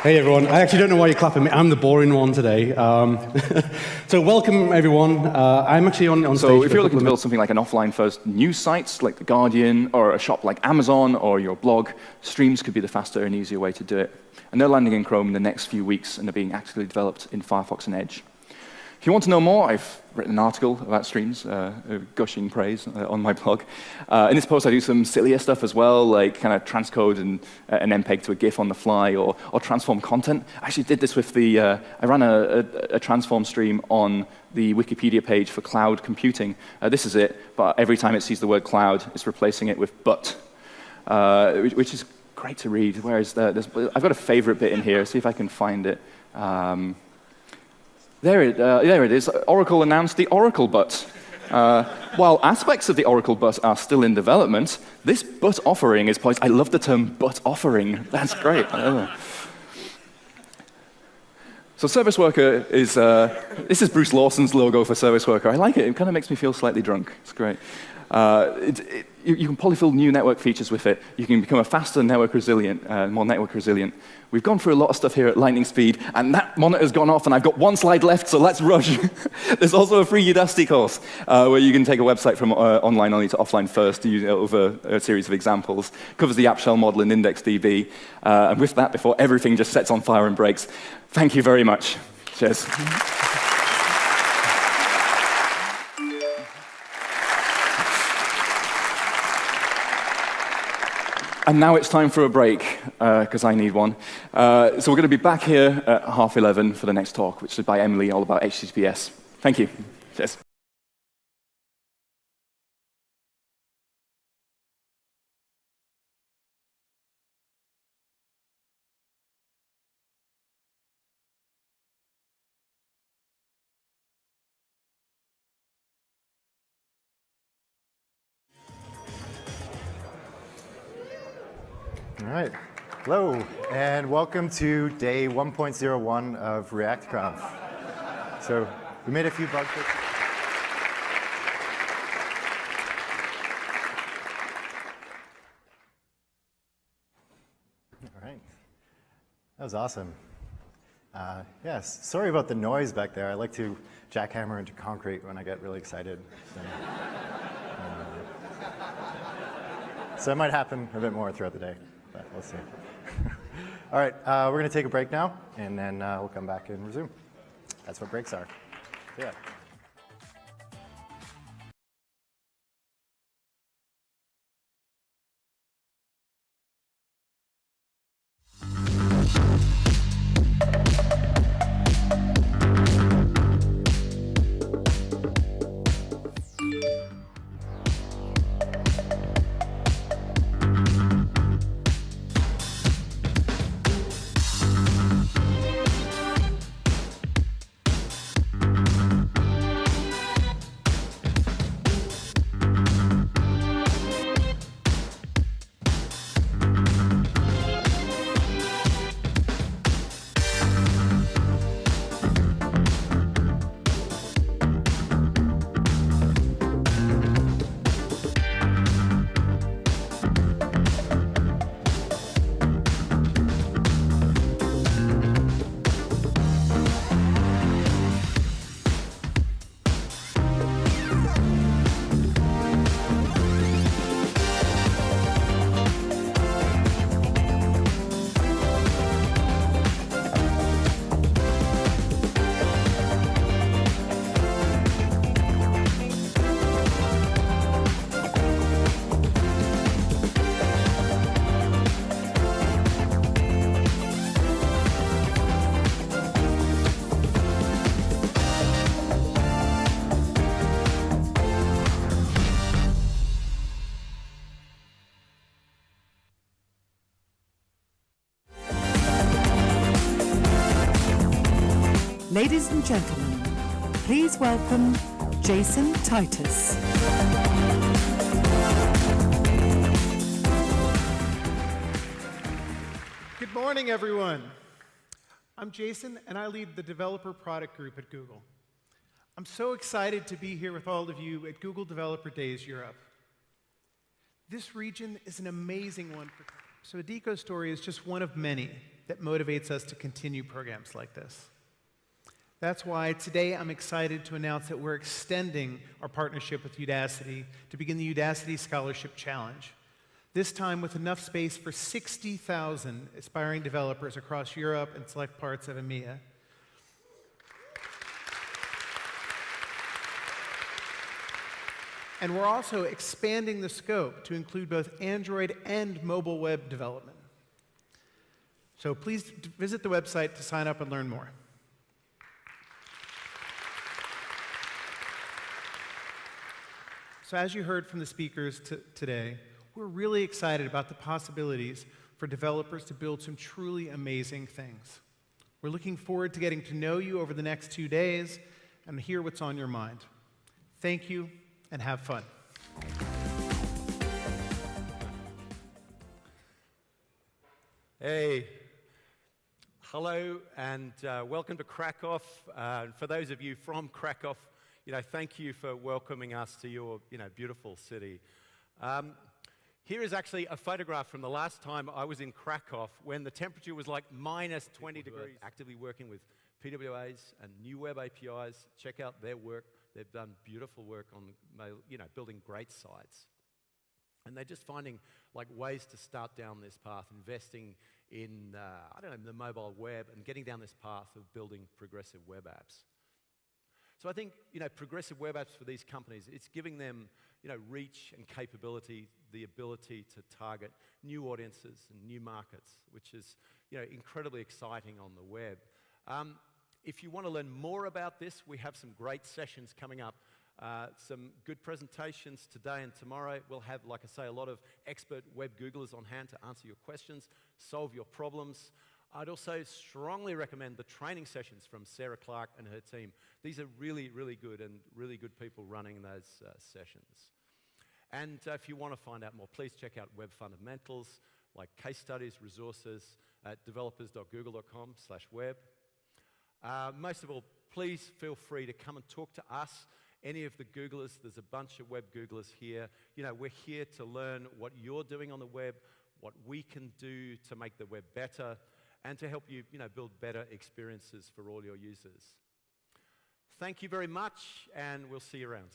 Hey everyone, I actually don't know why you're clapping me. I'm the boring one today. So welcome everyone. I'm actually on stage. So if you're looking to build something like an offline-first news site, like The Guardian, or a shop like Amazon, or your blog, Streams could be the faster and easier way to do it. And they're landing in Chrome in the next few weeks, and they're being actively developed in Firefox and Edge. If you want to know more, I've written an article about Streams, gushing praise on my blog. In this post, I do some sillier stuff as well, like kind of transcode an MPEG to a GIF on the fly, or transform content. I actually did this with the, I ran a transform stream on the Wikipedia page for cloud computing. This is it, but every time it sees the word cloud, it's replacing it with but, which is great to read. Whereas I've got a favorite bit in here. See if I can find it. There it is. Oracle announced the Oracle but. While aspects of the Oracle but are still in development, this but offering is poised. I love the term but offering. That's great. So Service Worker is, this is Bruce Lawson's logo for Service Worker. I like it. It kind of makes me feel slightly drunk. It's great. You can polyfill new network features with it. You can become a faster network resilient, more network resilient. We've gone through a lot of stuff here at lightning speed, and that monitor's gone off, and I've got one slide left, so let's rush. There's also a free Udacity course where you can take a website from online only to offline first to use it over a series of examples. Covers the app shell model in IndexedDB. And with that, before everything just sets on fire and breaks, thank you very much. Cheers. And now it's time for a break, because I need one. So we're going to be back here at 11:30 for the next talk, which is by Emily, all about HTTPS. Thank you. Cheers. All right. Hello, and welcome to day 1.01 of ReactConf. So we made a few bug fixes. All right. That was awesome. Yes, sorry about the noise back there. I like to jackhammer into concrete when I get really excited. So it might happen a bit more throughout the day. But we'll see. All right, we're going to take a break now, and then we'll come back and resume. That's what breaks are. Yeah. Ladies and gentlemen, please welcome Jason Titus. Good morning, everyone. I'm Jason, and I lead the developer product group at Google. I'm so excited to be here with all of you at Google Developer Days Europe. This region is an amazing one. So Adiko's story is just one of many. that motivates us to continue programs like this. That's why today I'm excited to announce that we're extending our partnership with Udacity to begin the Udacity Scholarship Challenge. This time with enough space for 60,000 aspiring developers across Europe and select parts of EMEA. And we're also expanding the scope to include both Android and mobile web development. So please visit the website to sign up and learn more. So as you heard from the speakers today, we're really excited about the possibilities for developers to build some truly amazing things. We're looking forward to getting to know you over the next 2 days and hear what's on your mind. Thank you, and have fun. Hey, hello, and welcome to Krakow. For those of you from Krakow, thank you for welcoming us to your, beautiful city. Here is actually a photograph from the last time I was in Krakow when the temperature was like minus 20 degrees. Actively working with PWAs and new web APIs. Check out their work. They've done beautiful work on, building great sites. And they're just finding ways to start down this path, investing in, the mobile web and getting down this path of building progressive web apps. So I think, progressive web apps for these companies, it's giving them, reach and capability, the ability to target new audiences and new markets, which is, incredibly exciting on the web. If you want to learn more about this, we have some great sessions coming up. Some good presentations today and tomorrow. We'll have, like I say, a lot of expert web Googlers on hand to answer your questions, solve your problems. I'd also strongly recommend the training sessions from Sarah Clark and her team. These are really, really good and really good people running those sessions. And if you want to find out more, please check out Web Fundamentals, like case studies, resources at developers.google.com/web. Most of all, please feel free to come and talk to us, any of the Googlers. There's a bunch of web Googlers here. We're here to learn what you're doing on the web, what we can do to make the web better, and to help you, build better experiences for all your users. Thank you very much, and we'll see you around.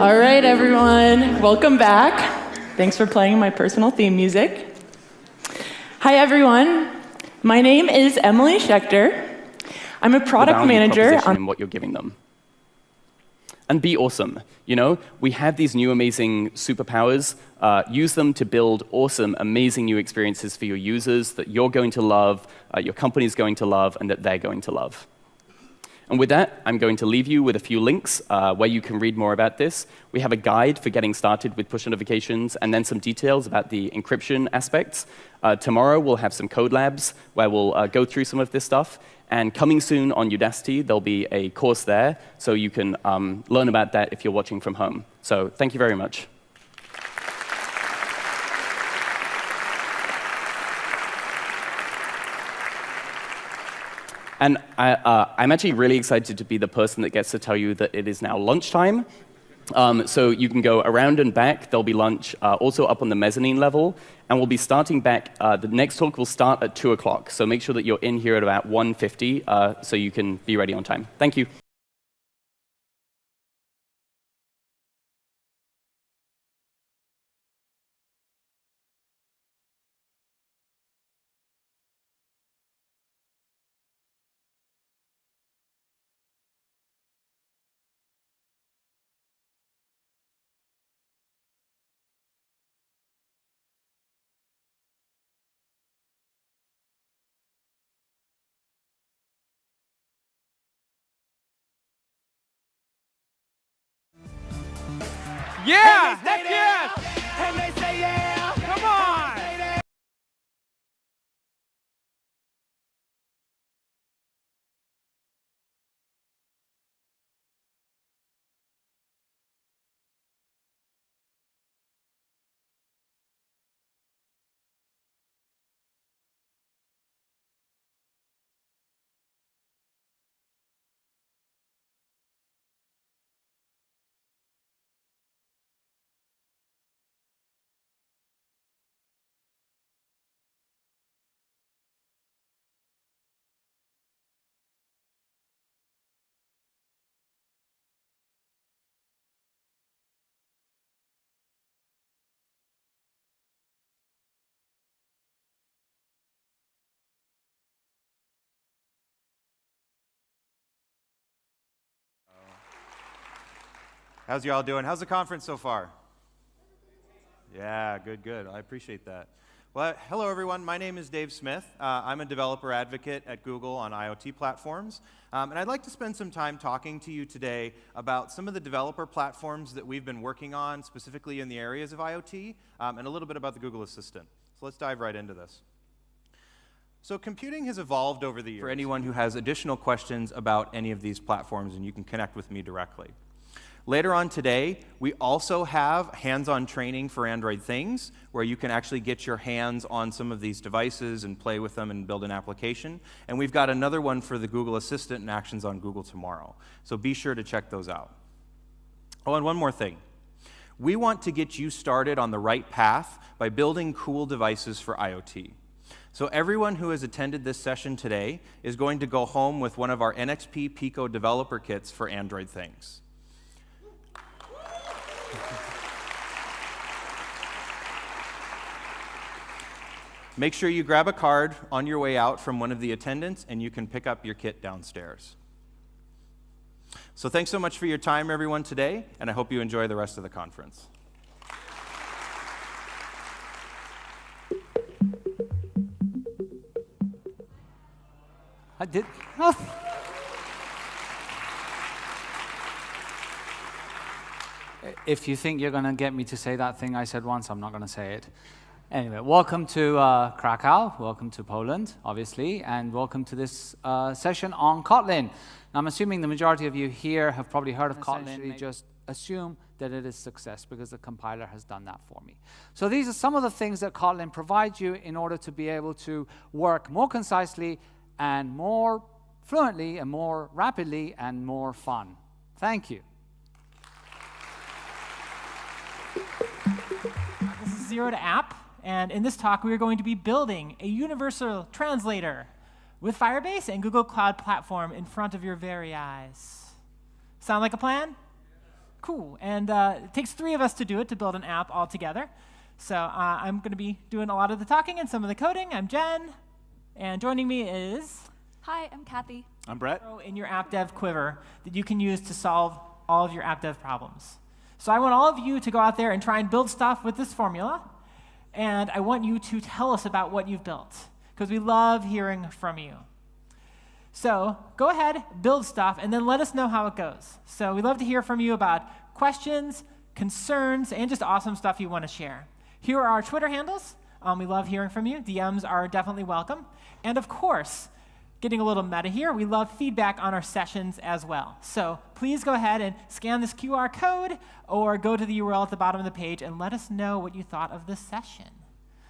All right, everyone, welcome back. Thanks for playing my personal theme music. Hi, everyone. My name is Emily Schechter. I'm a product manager on what you're giving them. And be awesome. We have these new amazing superpowers. Use them to build awesome, amazing new experiences for your users that you're going to love, your company's going to love, and that they're going to love. And with that, I'm going to leave you with a few links where you can read more about this. We have a guide for getting started with push notifications, and then some details about the encryption aspects. Tomorrow, we'll have some code labs where we'll go through some of this stuff. And coming soon on Udacity, there'll be a course there, so you can learn about that if you're watching from home. So thank you very much. And I'm actually really excited to be the person that gets to tell you that it is now lunchtime. So you can go around and back. There'll be lunch also up on the mezzanine level. And we'll be starting back. The next talk will start at 2 o'clock. So make sure that you're in here at about 1:50 so you can be ready on time. Thank you. Yeah! Heck yes! And they say yeah! Come on! How's y'all doing? How's the conference so far? Yeah, good, good. I appreciate that. Well, hello everyone. My name is Dave Smith. I'm a developer advocate at Google on IoT platforms. And I'd like to spend some time talking to you today about some of the developer platforms that we've been working on, specifically in the areas of IoT, and a little bit about the Google Assistant. So let's dive right into this. So computing has evolved over the years. For anyone who has additional questions about any of these platforms, and you can connect with me directly. Later on today, we also have hands-on training for Android Things, where you can actually get your hands on some of these devices and play with them and build an application. And we've got another one for the Google Assistant and Actions on Google tomorrow. So be sure to check those out. Oh, and one more thing. We want to get you started on the right path by building cool devices for IoT. So everyone who has attended this session today is going to go home with one of our NXP Pico developer kits for Android Things. Make sure you grab a card on your way out from one of the attendants, and you can pick up your kit downstairs. So thanks so much for your time, everyone, today, and I hope you enjoy the rest of the conference. I did. If you think you're going to get me to say that thing I said once, I'm not going to say it. Anyway, welcome to Krakow, welcome to Poland, obviously, and welcome to this session on Kotlin. Now, I'm assuming the majority of you here have probably heard of Kotlin. Just assume that it is success because the compiler has done that for me. So these are some of the things that Kotlin provides you in order to be able to work more concisely and more fluently and more rapidly and more fun. Thank you. This is Zero to App, and in this talk we are going to be building a universal translator with Firebase and Google Cloud Platform in front of your very eyes. Sound like a plan? Cool, and it takes 3 of us to do it, to build an app all together. So I'm going to be doing a lot of the talking and some of the coding. I'm Jen, and joining me is... Hi, I'm Kathy. I'm Brett. In your app dev quiver that you can use to solve all of your app dev problems. So I want all of you to go out there and try and build stuff with this formula. And I want you to tell us about what you've built, because we love hearing from you. So go ahead, build stuff, and then let us know how it goes. So we'd love to hear from you about questions, concerns, and just awesome stuff you want to share. Here are our Twitter handles. We love hearing from you. DMs are definitely welcome. And of course, getting a little meta here, we love feedback on our sessions as well. So please go ahead and scan this QR code or go to the URL at the bottom of the page and let us know what you thought of this session.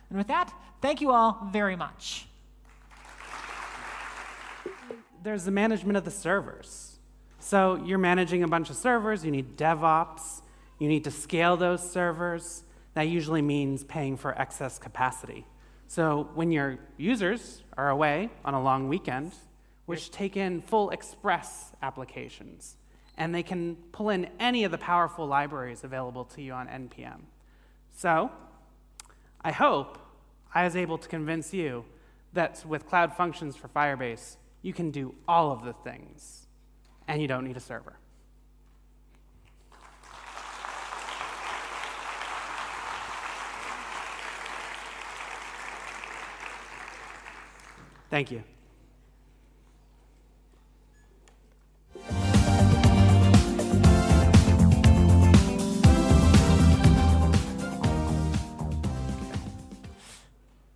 And with that, thank you all very much. There's the management of the servers. So you're managing a bunch of servers, you need DevOps, you need to scale those servers. That usually means paying for excess capacity. So when your users are away on a long weekend, which take in full Express applications, and they can pull in any of the powerful libraries available to you on NPM. So I hope I was able to convince you that with Cloud Functions for Firebase, you can do all of the things, and you don't need a server. Thank you.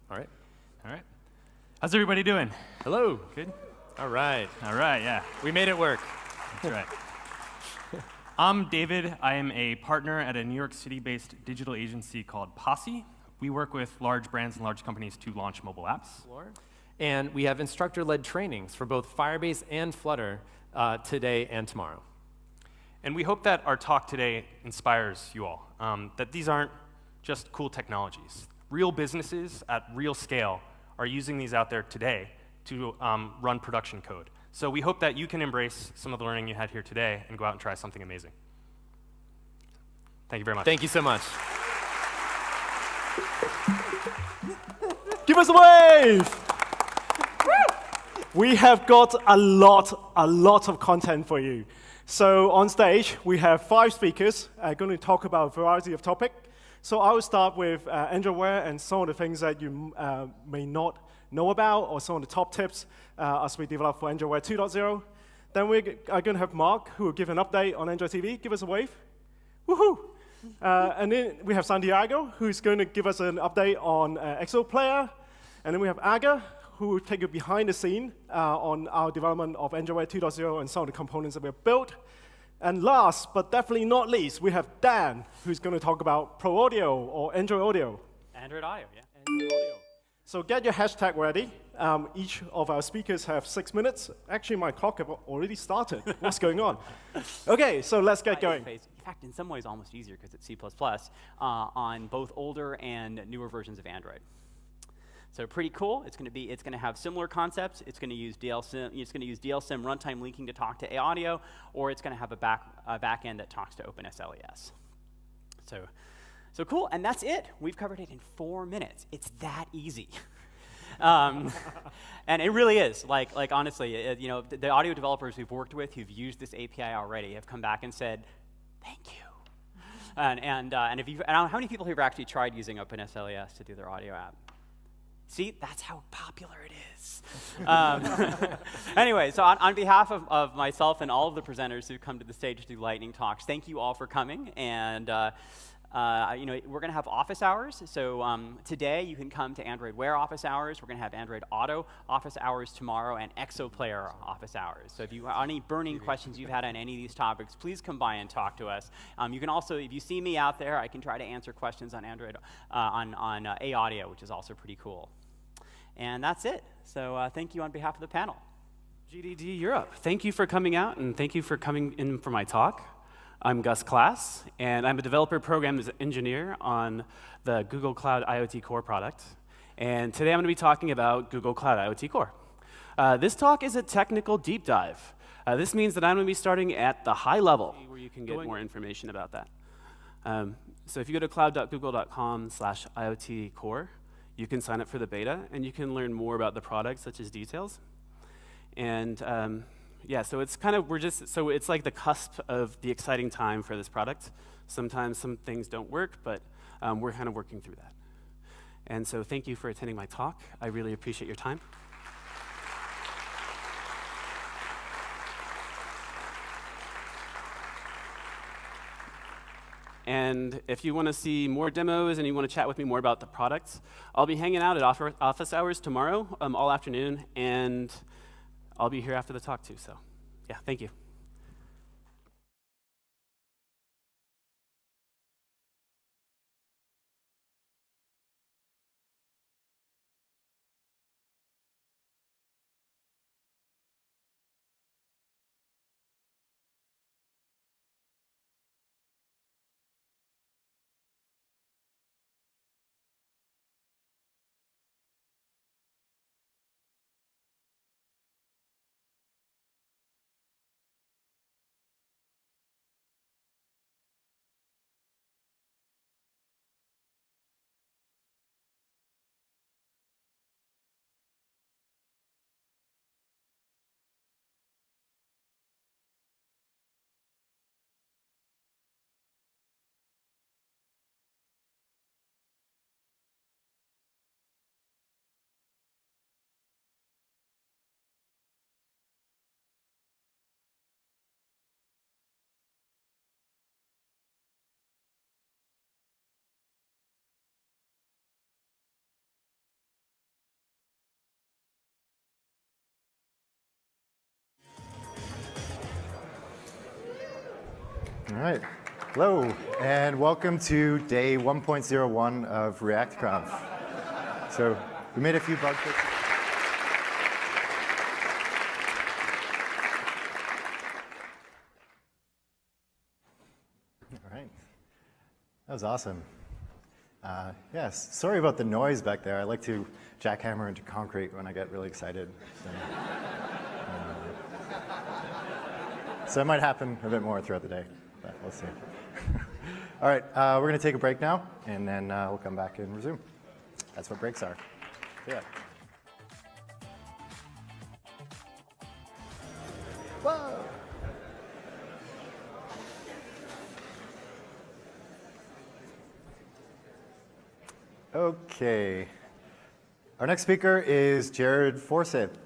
All right. How's everybody doing? Hello. Good? All right. All right, yeah. We made it work. That's right. I'm David. I am a partner at a New York City-based digital agency called Posse. We work with large brands and large companies to launch mobile apps. And we have instructor-led trainings for both Firebase and Flutter today and tomorrow. And we hope that our talk today inspires you all, that these aren't just cool technologies. Real businesses at real scale are using these out there today to run production code. So we hope that you can embrace some of the learning you had here today and go out and try something amazing. Thank you very much. Thank you so much. Give us a wave! We have got a lot of content for you. So on stage, we have 5 speakers going to talk about a variety of topics. So I will start with Android Wear and some of the things that you may not know about, or some of the top tips as we develop for Android Wear 2.0. Then we are going to have Mark, who will give an update on Android TV. Give us a wave. Woohoo! And then we have Santiago, who's going to give us an update on Exo Player. And then we have Aga, who will take you behind the scene on our development of Android Wear 2.0 and some of the components that we have built. And last, but definitely not least, we have Dan, who's going to talk about Pro Audio or Android Audio. Android Audio, yeah. Android Audio. So get your hashtag ready. Each of our speakers have 6 minutes. Actually, my clock have already started. What's going on? OK, so let's get going. In fact, in some ways, almost easier because it's C++ on both older and newer versions of Android. So pretty cool. It's going to have similar concepts. It's going to use DLSim. It's going to use DLSim runtime linking to talk to audio, or it's going to have a back end that talks to OpenSLES. So cool. And that's it. We've covered it in 4 minutes. It's that easy. And it really is. Like honestly, the audio developers we've worked with who've used this API already have come back and said, "Thank you." And how many people have actually tried using OpenSLES to do their audio app? See, that's how popular it is. Anyway, so on behalf of myself and all of the presenters who come to the stage to do lightning talks, thank you all for coming. And we're going to have office hours. So today you can come to Android Wear office hours. We're going to have Android Auto office hours tomorrow and Exo Player office hours. So if you have any burning questions you've had on any of these topics, please come by and talk to us. You can also, if you see me out there, I can try to answer questions on Android on A-Audio, which is also pretty cool. And that's it. So thank you on behalf of the panel. GDD Europe, thank you for coming out, and thank you for coming in for my talk. I'm Gus Class, and I'm a developer programs engineer on the Google Cloud IoT Core product. And today I'm going to be talking about Google Cloud IoT Core. This talk is a technical deep dive. This means that I'm going to be starting at the high level, where you can get more information about that. So if you go to cloud.google.com/IoT Core, you can sign up for the beta, and you can learn more about the product, such as details. And yeah, so it's kind of, it's like the cusp of the exciting time for this product. Sometimes some things don't work, but we're kind of working through that. And so thank you for attending my talk. I really appreciate your time. And if you want to see more demos and you want to chat with me more about the products, I'll be hanging out at office hours tomorrow, all afternoon, and I'll be here after the talk too. So yeah, thank you. All right. Hello, and welcome to day 1.01 of ReactConf. So we made a few bug fixes. All right. That was awesome. Yes, sorry about the noise back there. I like to jackhammer into concrete when I get really excited. So it might happen a bit more throughout the day, but we'll see. All right, we're going to take a break now, and then we'll come back and resume. That's what breaks are. Yeah. Whoa! Okay. Our next speaker is Jared Forsyth.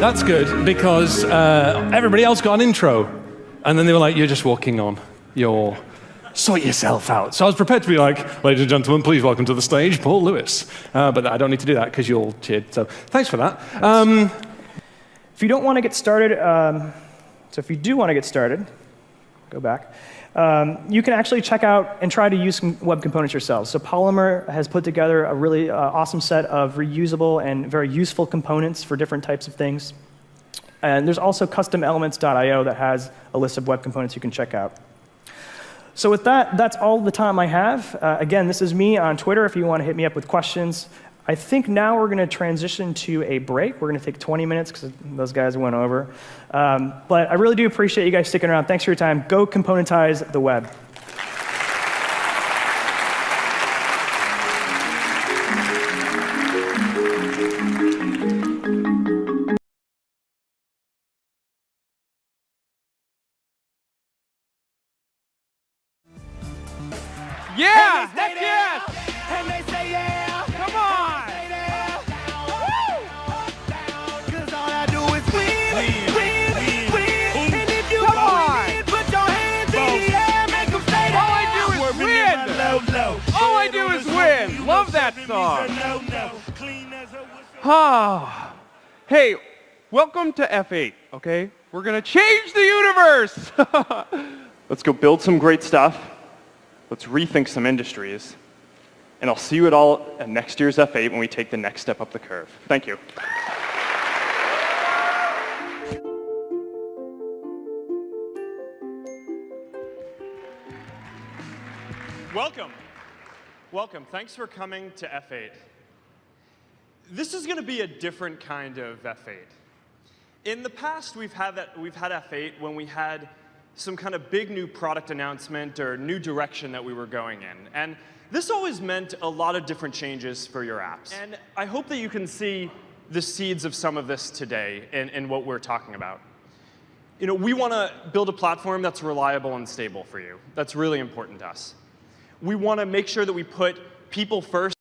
That's good, because everybody else got an intro. And then they were like, you're just walking on. Sort yourself out. So I was prepared to be like, ladies and gentlemen, please welcome to the stage, Paul Lewis. But I don't need to do that because you all cheered. So thanks for that. If you don't want to get started, so if you do want to get started, go back. You can actually check out and try to use some web components yourselves. So Polymer has put together a really awesome set of reusable and very useful components for different types of things. And there's also customelements.io that has a list of web components you can check out. So with that, that's all the time I have. Again, this is me on Twitter if you want to hit me up with questions. I think now we're going to transition to a break. We're going to take 20 minutes because those guys went over. But I really do appreciate you guys sticking around. Thanks for your time. Go componentize the web. Yeah! Heck yes! And they say yeah! Come on! Cause all I do is win. And if you win, put your hands in the air, make them say that. All I do is win! All I do is win! Love that song! Ah. Hey, welcome to F8, okay? We're gonna change the universe! Let's go build some great stuff. Let's rethink some industries. And I'll see you at all at next year's F8 when we take the next step up the curve. Thank you. Welcome. Welcome. Thanks for coming to F8. This is going to be a different kind of F8. In the past, we've had F8 when we had some kind of big new product announcement or new direction that we were going in. And this always meant a lot of different changes for your apps. And I hope that you can see the seeds of some of this today in what we're talking about. You know, we want to build a platform that's reliable and stable for you. That's really important to us. We want to make sure that we put people first.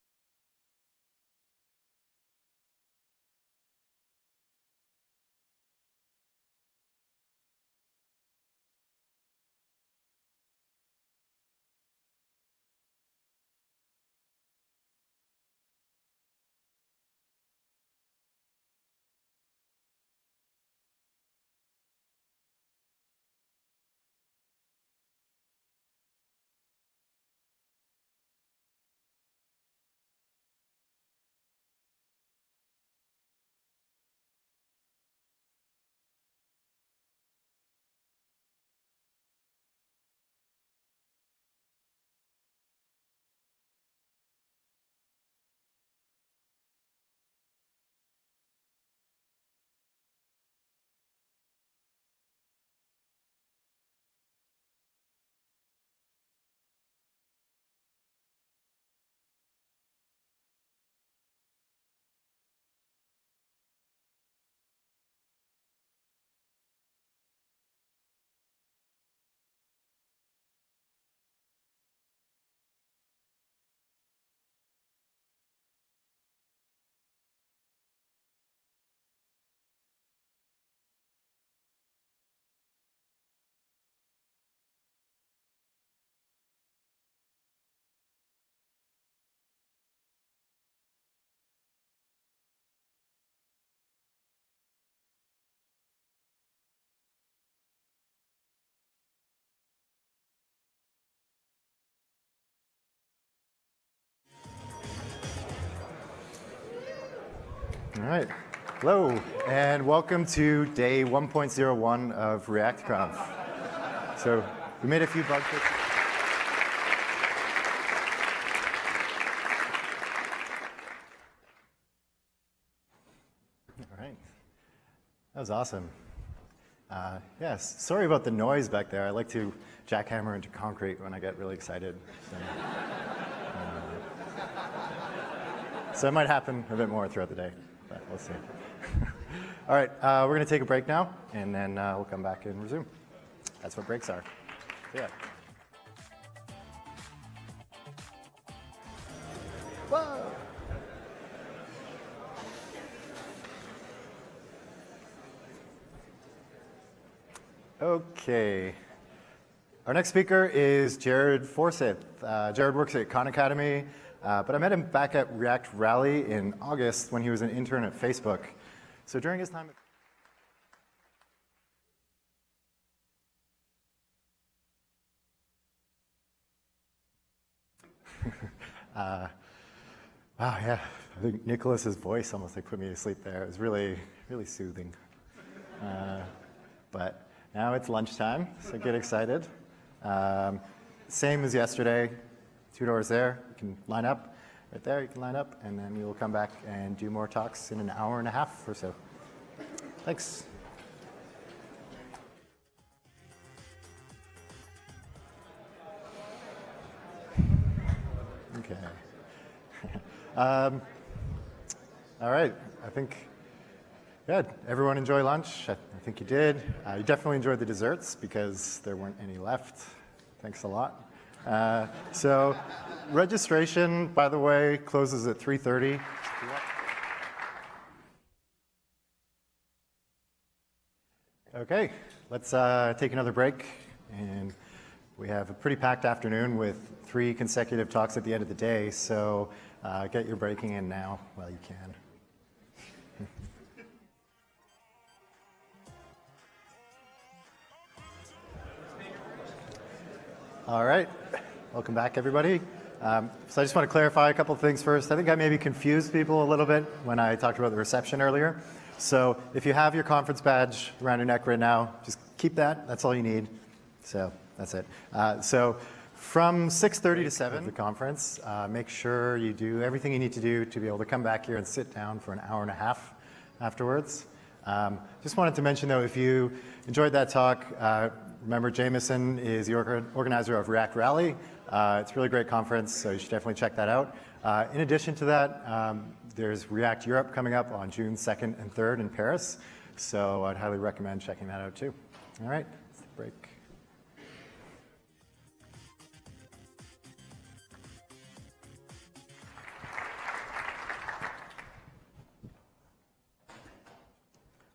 All right. Hello, and welcome to day 1.01 of ReactConf. So we made a few bug fixes. All right. That was awesome. Yes, sorry about the noise back there. I like to jackhammer into concrete when I get really excited. So it might happen a bit more throughout the day, but we'll see. All right, we're going to take a break now, and then we'll come back and resume. That's what breaks are. See ya. Whoa. Okay. Our next speaker is Jared Forsyth. Jared works at Khan Academy, but I met him back at React Rally in August when he was an intern at Facebook. So during his time at wow, yeah. I think Nicholas's voice almost like put me to sleep there. It was really, really soothing. But now it's lunchtime, so get excited. Same as yesterday, 2 doors there. You can line up. Right there, you can line up, and then we will come back and do more talks in an hour and a half or so. Thanks. Okay. All right, I think, yeah, everyone enjoy lunch? I think you did. You definitely enjoyed the desserts because there weren't any left. Thanks a lot. So registration, by the way, closes at 3:30. Okay, let's take another break. And we have a pretty packed afternoon with 3 consecutive talks at the end of the day, so get your breaking in now while you can. All right, welcome back, everybody. So I just want to clarify a couple of things first. I think I maybe confused people a little bit when I talked about the reception earlier. So if you have your conference badge around your neck right now, just keep that. That's all you need. So that's it. So from 6:30 to 7 at the conference, make sure you do everything you need to do to be able to come back here and sit down for an hour and a half afterwards. Just wanted to mention, though, if you enjoyed that talk, remember Jameson is the organizer of React Rally. It's a really great conference, so you should definitely check that out. In addition to that, there's React Europe coming up on June 2nd and 3rd in Paris, so I'd highly recommend checking that out too. All right, let's take a break.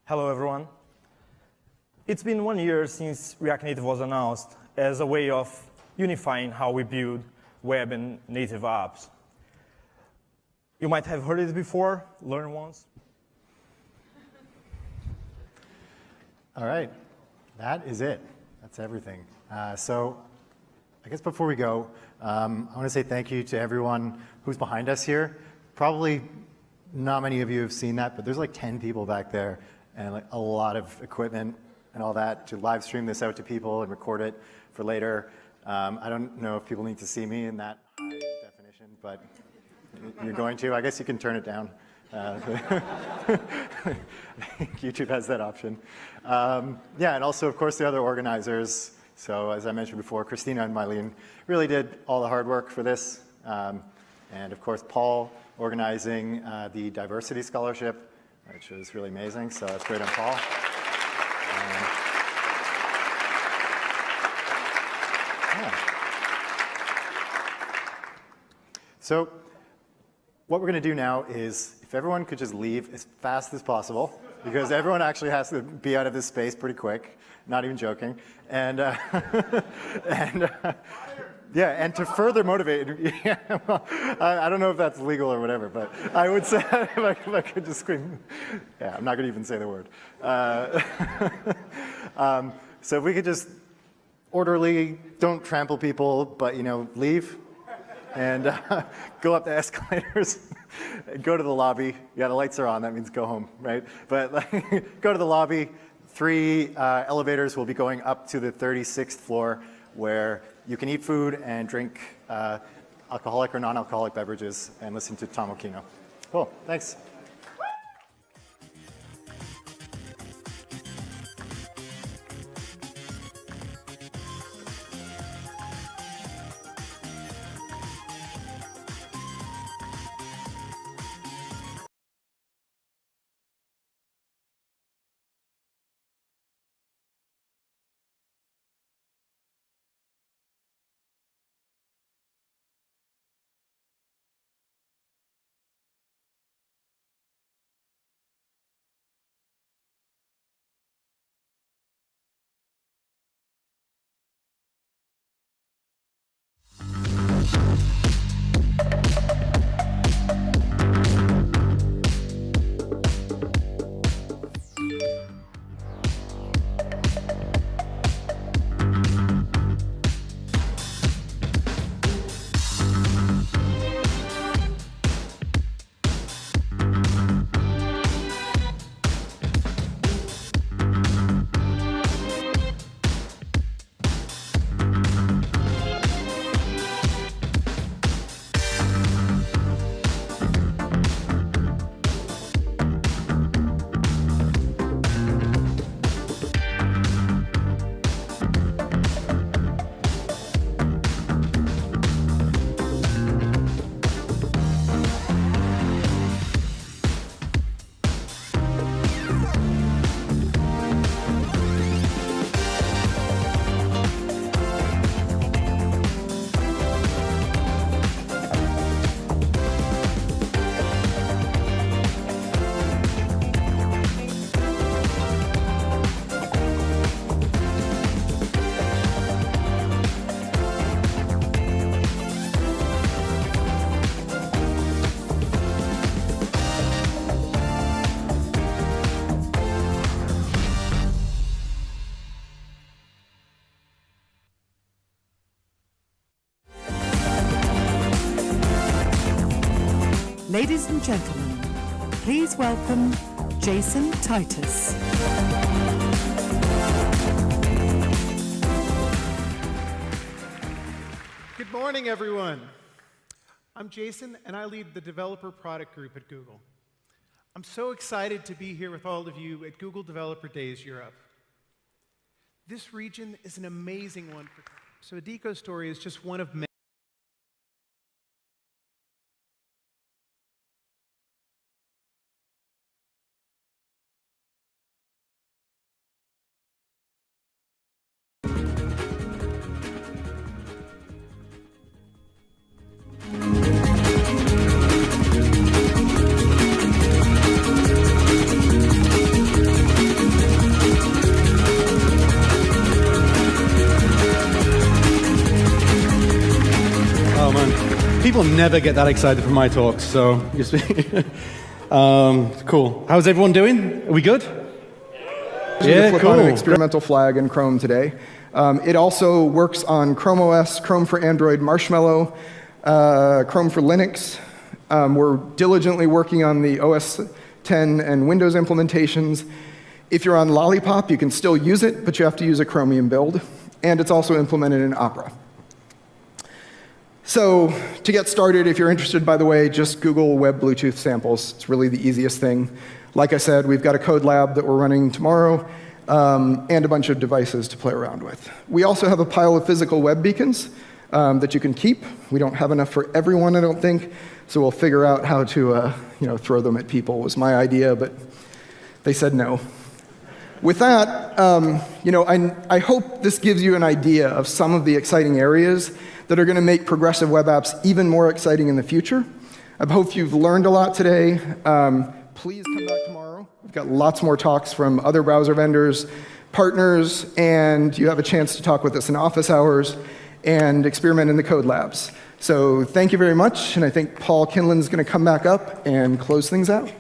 Hello, everyone. It's been 1 year since React Native was announced as a way of unifying how we build web and native apps. You might have heard it before, learn once. All right, that is it. That's everything. So I guess before we go, I want to say thank you to everyone who's behind us here. Probably not many of you have seen that, but there's like 10 people back there and like a lot of equipment and all that to live stream this out to people and record it for later. I don't know if people need to see me in that high definition, but you're going to. I guess you can turn it down. I think YouTube has that option. Yeah, and also, of course, the other organizers. So as I mentioned before, Christina and Mylene really did all the hard work for this. And of course, Paul organizing the diversity scholarship, which was really amazing. So that's great on Paul. So what we're going to do now is, if everyone could just leave as fast as possible, because everyone actually has to be out of this space pretty quick, not even joking. And, yeah, and to further motivate, yeah, well, I don't know if that's legal or whatever, but I would say, if I could just scream, yeah, I'm not going to even say the word. So if we could just orderly, don't trample people, but, leave. And go up the escalators, go to the lobby. Yeah, the lights are on, that means go home, right? But go to the lobby. 3 elevators will be going up to the 36th floor where you can eat food and drink alcoholic or non-alcoholic beverages and listen to Tom Okino. Cool, thanks. Ladies and gentlemen, please welcome Jason Titus. Good morning, everyone. I'm Jason, and I lead the Developer Product Group at Google. I'm so excited to be here with all of you at Google Developer Days Europe. This region is an amazing one. So Adecco story is just one of many. People never get that excited for my talks, so just cool. How's everyone doing? Are we good? Yeah, flip on an experimental flag in Chrome today. It also works on Chrome OS, Chrome for Android, Marshmallow, Chrome for Linux. We're diligently working on the OS 10 and Windows implementations. If you're on Lollipop, you can still use it, but you have to use a Chromium build. And it's also implemented in Opera. So to get started, if you're interested, by the way, just Google Web Bluetooth samples. It's really the easiest thing. Like I said, we've got a code lab that we're running tomorrow and a bunch of devices to play around with. We also have a pile of physical web beacons that you can keep. We don't have enough for everyone, I don't think, so we'll figure out how to throw them at people was my idea, but they said no. With that, I hope this gives you an idea of some of the exciting areas that are going to make progressive web apps even more exciting in the future. I hope you've learned a lot today. Please come back tomorrow. We've got lots more talks from other browser vendors, partners, and you have a chance to talk with us in office hours and experiment in the code labs. So thank you very much, and I think Paul Kinlan's going to come back up and close things out.